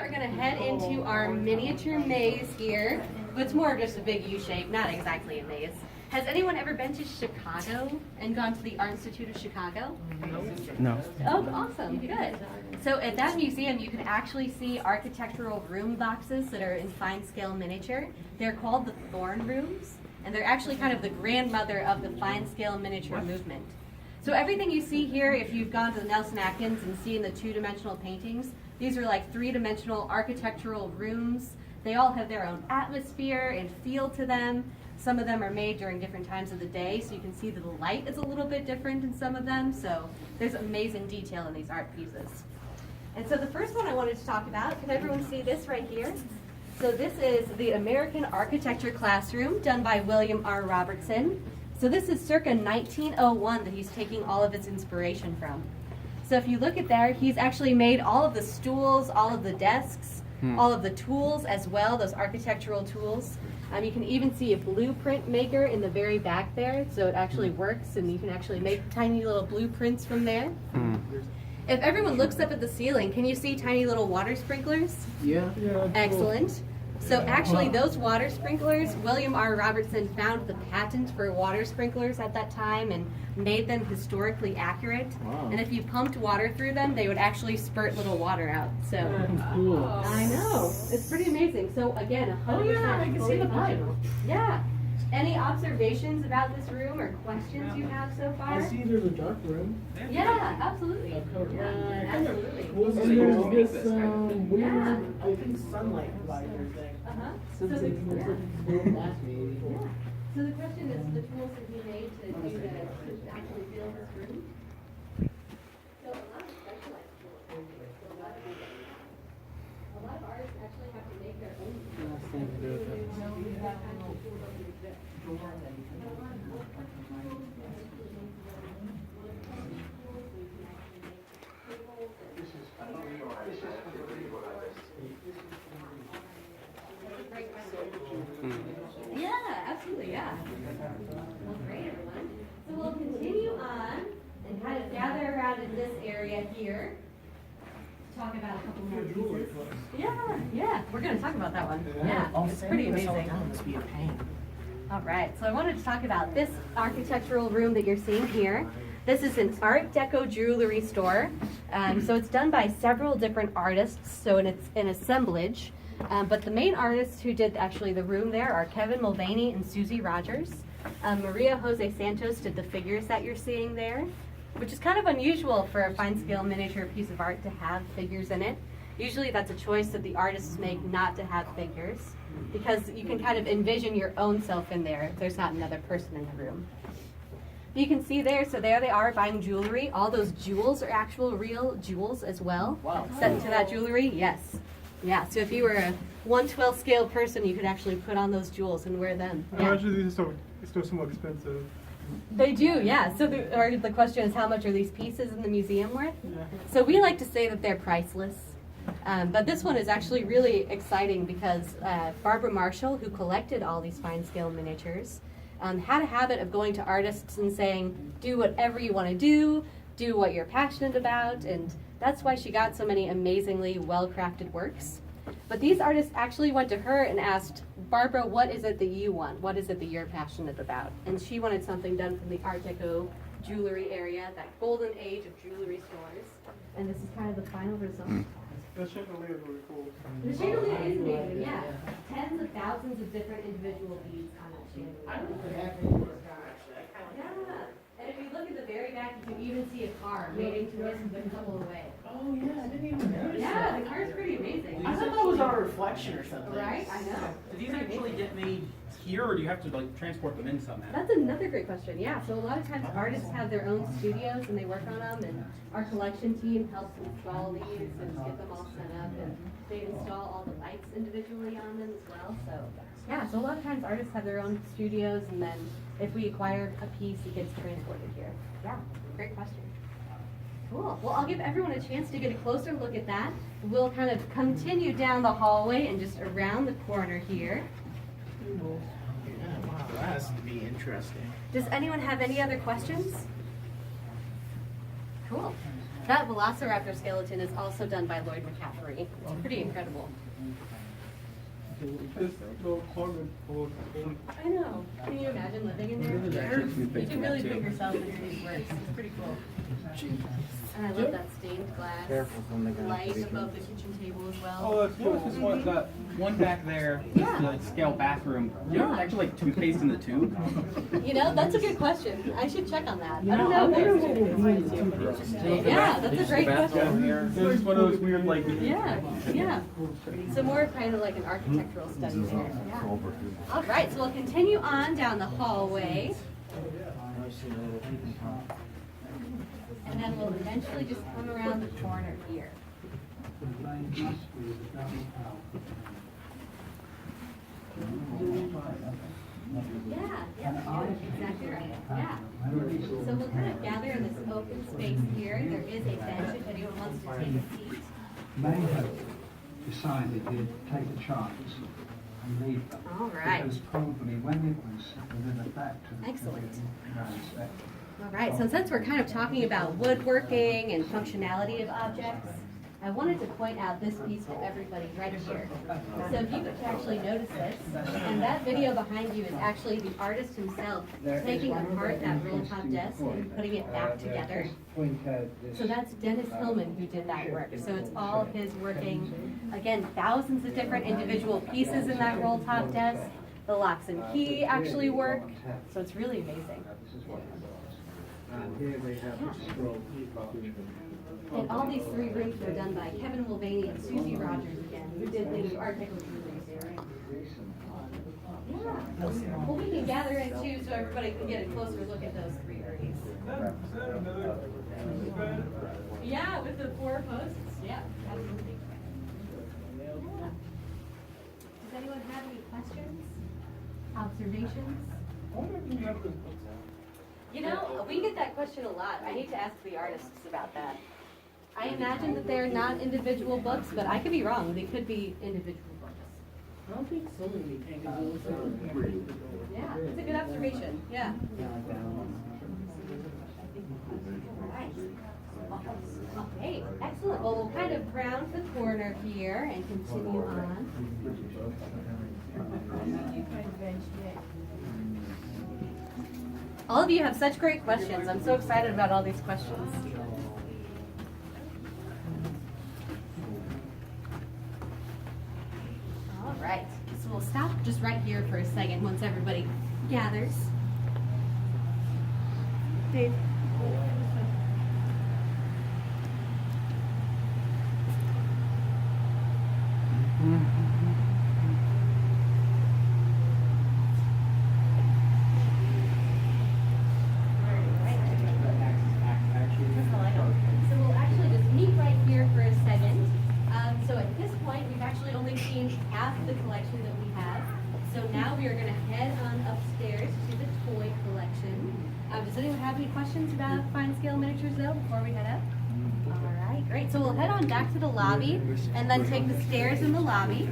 are going to head into our miniature maze here. But it's more just a big U shape, not exactly a maze. Has anyone ever been to Chicago and gone to the Art Institute of Chicago? No. Oh, awesome, good. So at that museum, you can actually see architectural room boxes that are in fine scale miniature. They're called the Thorn Rooms, and they're actually kind of the grandmother of the fine scale miniature movement. So everything you see here, if you've gone to the Nelson Atkins and seen the two-dimensional paintings, these are like three-dimensional architectural rooms. They all have their own atmosphere and feel to them. Some of them are made during different times of the day, so you can see that the light is a little bit different in some of them. So there's amazing detail in these art pieces. And so the first one I wanted to talk about, can everyone see this right here? So this is the American Architecture Classroom done by William R. Robertson. So this is circa 1901 that he's taking all of its inspiration from. So if you look at there, he's actually made all of the stools, all of the desks, all of the tools as well, those architectural tools. You can even see a blueprint maker in the very back there, so it actually works and you can actually make tiny little blueprints from there. If everyone looks up at the ceiling, can you see tiny little water sprinklers? Yeah. Excellent. So actually those water sprinklers, William R. Robertson found the patent for water sprinklers at that time and made them historically accurate. Wow. And if you pumped water through them, they would actually spurt little water out. So Cool. I know, it's pretty amazing. So again, 100% I can see the pipe. functional. Yeah. Any observations about this room or questions you have so far? I see there's a dark room. Yeah, absolutely. Right. Yeah, absolutely. And there's this weird, I think, sunlight visor thing. Uh-huh. So it's like little glass maybe. Yeah. So the question is the tools that he made to do the, to actually build this room. So a lot of specialized tools. A lot of artists actually have to make their own tools. Yeah, absolutely, yeah. Well, great, everyone. So we'll continue on and kind of gather around in this area here. Talk about a couple more pieces. Yeah, we're going to talk about that one. Yeah, it's pretty amazing. Must be a pain. All right, so I wanted to talk about this architectural room that you're seeing here. This is an Art Deco jewelry store. So it's done by several different artists, so it's an assemblage. But the main artists who did actually the room there are Kevin Mulvaney and Susie Rogers. Maria Jose Santos did the figures that you're seeing there, which is kind of unusual for a fine scale miniature piece of art to have figures in it. Usually that's a choice that the artists make not to have figures, because you can kind of envision your own self in there if there's not another person in the room. You can see there, so there they are buying jewelry. All those jewels are actual real jewels as well. Wow. Set into that jewelry, yes. Yeah, so if you were a 1/12 scale person, you could actually put on those jewels and wear them. I Yeah. imagine these are still somewhat expensive. They do, yeah. So the question is, how much are these pieces in the museum worth? Yeah. So we like to say that they're priceless. But this one is actually really exciting because Barbara Marshall, who collected all these fine scale miniatures, had a habit of going to artists and saying, do whatever you want to do what you're passionate about, and that's why she got so many amazingly well-crafted works. But these artists actually went to her and asked, Barbara, what is it that you want? What is it that you're passionate about? And she wanted something done from the Art Deco jewelry area, that golden age of jewelry stores. And this is kind of the final result. The chandelier is really cool. The chandelier is amazing, yeah. Tens of thousands of different individual beads on that chandelier. Yeah. And if you look at the very back, you can even see a car waiting to us a couple away. Oh yeah, I didn't even notice Yeah, that. the car's pretty amazing. I thought that was our reflection or something. Right? I know. Do these actually get made here, or do you have to like transport them in somehow? That's another great question. Yeah, so a lot of times artists have their own studios and they work on them, and our collection team helps install these and get them all set up, and they install all the lights individually on them as well. So yeah, so a lot of times artists have their own studios, and then if we acquire a piece, it gets transported here. Yeah, great question. Cool. Well, I'll give everyone a chance to get a closer look at that. We'll kind of continue down the hallway and just around the corner here. Yeah, wow, that has to be interesting. Does anyone have any other questions? Cool. That Velociraptor skeleton is also done by Lloyd McCaffrey. It's pretty incredible. This little corner full of I know. Can you imagine living in there? You can really put yourself into these works. It's pretty cool. And I love that stained glass light above the kitchen table as well. Oh, that's What was this one? That one back there, the scale bathroom. You know, actually like toothpaste in the tube. You know, that's a good question. I should check on that. You I don't know, I know. wonder what would be in the toothbrush. Yeah, that's a great question. There's one of those weird like Yeah, yeah. So more kind of like an architectural study there. Yeah. All right, so we'll continue on down the hallway. And then we'll eventually just come around the corner here. Yeah, exactly right. Yeah. So we'll kind of gather in this open space here. There is a bench if anyone wants to take a seat. May have decided he'd take a chance and leave them. All right. Because probably when it was delivered back to the Excellent. Excellent. All right, so since we're kind of talking about woodworking and functionality of objects, I wanted to point out this piece to everybody right here. So if you could actually notice this, and that video behind you is actually the artist himself taking apart that roll-top desk and putting it back together. So that's Dennis Hillman who did that work. So it's all his working, again, thousands of different individual pieces in that roll-top desk. The locks and key actually work, so it's really amazing. And here we have the scroll. And all these three rooms were done by Kevin Mulvaney and Susie Rogers again, who did the architectural rooms. Yeah. Well, we can gather in too, so everybody can get a closer look at those three areas. Yeah, with the four posts. Yeah, absolutely. Yeah. Does anyone have any questions? Observations? You know, we get that question a lot. I need to ask the artists about that. I imagine that they're not individual books, but I could be wrong. They could be individual books. I don't think so many kangaroos. Yeah, it's a good observation. Yeah. Alright. Okay, excellent. Well, we'll kind of round the corner here and continue on. All of you have such great questions. I'm so excited about all these questions. All right, so we'll stop just right here for a second once everybody gathers. Dave. So we'll actually just meet right here for a second. So at this point, we've actually only seen half the collection that we have. So now we are going to head on upstairs to the toy collection. Does anyone have any questions about fine scale miniatures though before we head up? All right, great. So we'll head on back to the lobby and then take the stairs in the lobby.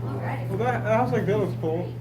All right. Well, that house like that was cool.